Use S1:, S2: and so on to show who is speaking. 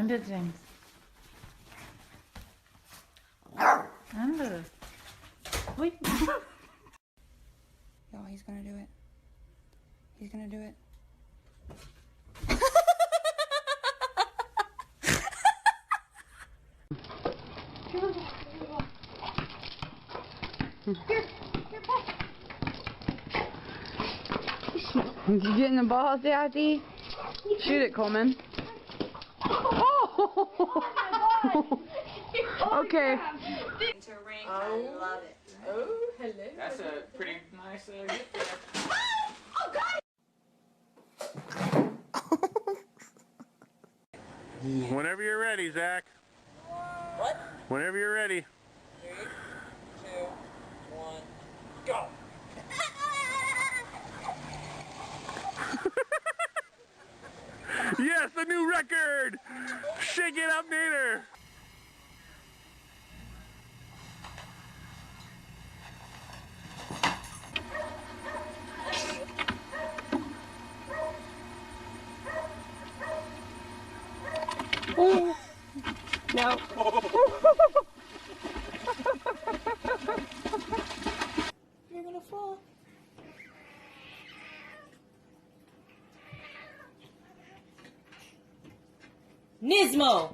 S1: Anda, James. Anda. Ui.
S2: Yo, he's gonna do it. He's gonna do it. You getting the ball, Daddy? Shoot it, Coleman. Oh! Okay.
S3: I love it.
S4: Oh, hello.
S5: That's a pretty nice gift there.
S3: Oh, God!
S6: Whenever you're ready, Zach.
S3: What?
S6: Whenever you're ready.
S3: 3, 2, 1, go!
S6: Yes, a new record! Shake it up, Nader!
S2: Oh. No. You're gonna fall.
S3: Nismo!